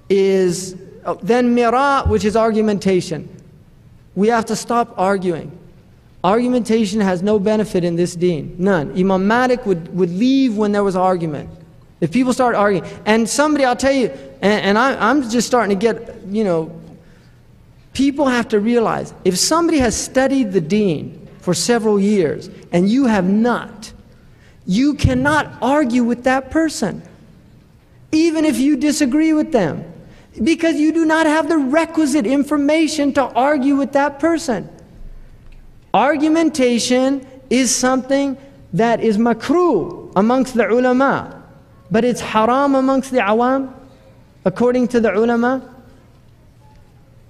is, then mira, which is argumentation. We have to stop arguing. Argumentation has no benefit in this deen, none. Imam Malik would leave when there was argument. If people start arguing, and somebody, I'll tell you, and I'm just starting to get, people have to realize, if somebody has studied the deen for several years, and you have not, you cannot argue with that person, even if you disagree with them, because you do not have the requisite information to argue with that person. Argumentation is something that is makruh amongst the ulama, but it's haram amongst the awam, according to the ulama.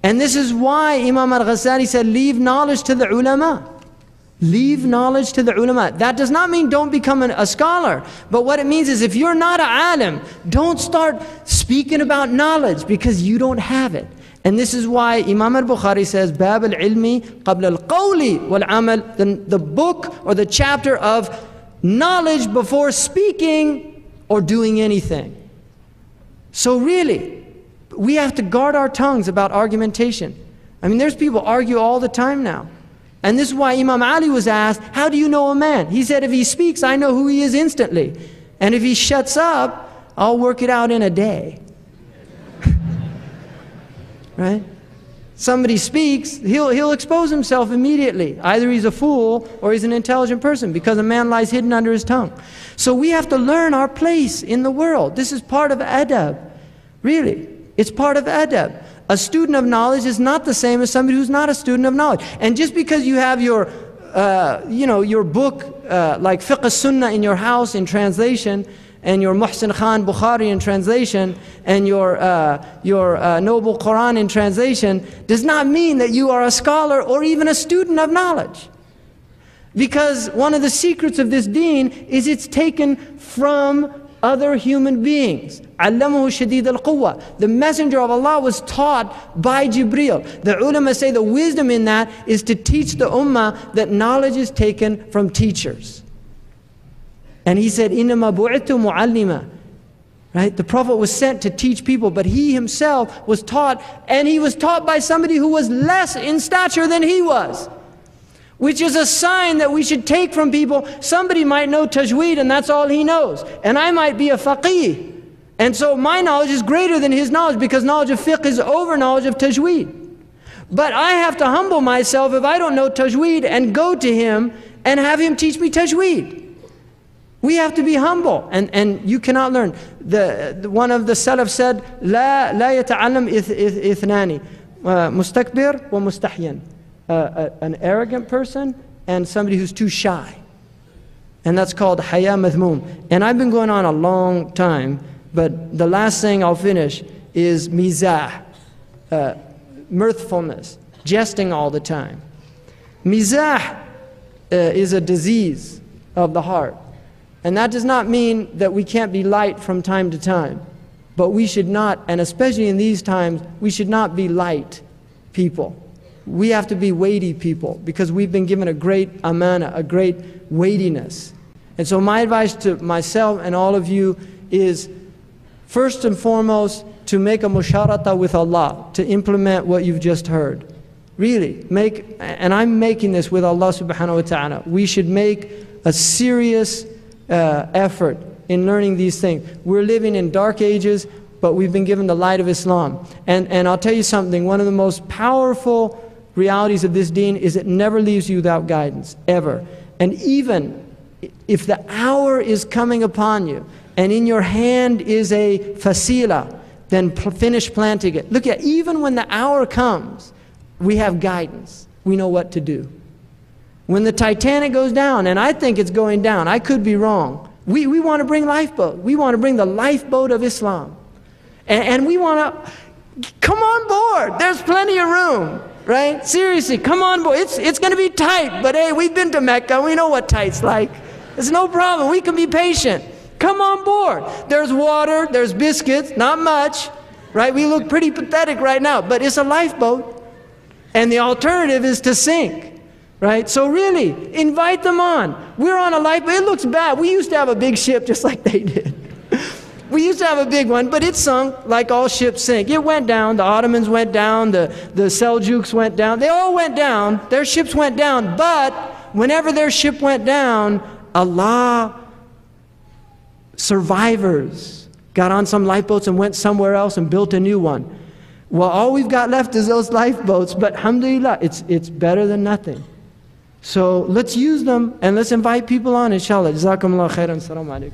And this is why Imam al-Ghazali said, leave knowledge to the ulama. Leave knowledge to the ulama. That does not mean don't become a scholar. But what it means is if you're not an alim, don't start speaking about knowledge because you don't have it. And this is why Imam al-Bukhari says, Bab al-ilmi qabla al-qawli wal-amal, the book or the chapter of knowledge before speaking or doing anything. So really, we have to guard our tongues about argumentation. I mean, there's people argue all the time now. And this is why Imam Ali was asked, how do you know a man? He said, if he speaks, I know who he is instantly. And if he shuts up, I'll work it out in a day. Right? Somebody speaks, he'll expose himself immediately. Either he's a fool or he's an intelligent person, because a man lies hidden under his tongue. So we have to learn our place in the world. This is part of adab. Really, it's part of adab. A student of knowledge is not the same as somebody who's not a student of knowledge. And just because you have your book like Fiqh Sunnah in your house in translation, and your Muhsin Khan Bukhari in translation, and your Noble Qur'an in translation, does not mean that you are a scholar or even a student of knowledge. Because one of the secrets of this deen is it's taken from other human beings. Allamahu shadid al-quwwa. The messenger of Allah was taught by Jibreel. The ulama say the wisdom in that is to teach the ummah that knowledge is taken from teachers. And he said, إِنَّمَا بُعِثْتُ مُعَلِّمًا. Right? The Prophet was sent to teach people, but he himself was taught, and he was taught by somebody who was less in stature than he was. Which is a sign that we should take from people. Somebody might know tajweed and that's all he knows. And I might be a faqih. And so my knowledge is greater than his knowledge, because knowledge of fiqh is over knowledge of tajweed. But I have to humble myself if I don't know tajweed and go to him and have him teach me tajweed. We have to be humble, and you cannot learn. One of the Salaf said, لا يتعلم إثنان مستكبر ومستحيا. An arrogant person and somebody who's too shy. And that's called haya madhmoom. And I've been going on a long time, but the last thing I'll finish is mizah, mirthfulness, jesting all the time. Mizah is a disease of the heart. And that does not mean that we can't be light from time to time. But we should not, and especially in these times, we should not be light people. We have to be weighty people, because we've been given a great amana, a great weightiness. And so my advice to myself and all of you is, first and foremost, to make a musharata with Allah, to implement what you've just heard. Really, and I'm making this with Allah subhanahu wa ta'ala. We should make a serious effort in learning these things. We're living in dark ages, but we've been given the light of Islam. And I'll tell you something, one of the most powerful realities of this deen is it never leaves you without guidance, ever. And even if the hour is coming upon you, and in your hand is a fasila, then finish planting it. Look at, even when the hour comes, we have guidance. We know what to do. When the Titanic goes down, and I think it's going down, I could be wrong. We want to bring lifeboat. We want to bring the lifeboat of Islam. And we want to, come on board. There's plenty of room, right? Seriously, come on board. It's going to be tight, but hey, we've been to Mecca. We know what tight's like. It's no problem. We can be patient. Come on board. There's water, there's biscuits, not much, right? We look pretty pathetic right now, but it's a lifeboat. And the alternative is to sink. Right? So really, invite them on. We're on a lifeboat. It looks bad. We used to have a big ship just like they did. We used to have a big one, but it sunk like all ships sink. It went down. The Ottomans went down. The Seljuks went down. They all went down. Their ships went down. But whenever their ship went down, Allah, survivors, got on some lifeboats and went somewhere else and built a new one. Well, all we've got left is those lifeboats, but alhamdulillah, it's better than nothing. So let's use them and let's invite people on, inshallah. Jazakumullah khairan. Assalamu alaikum.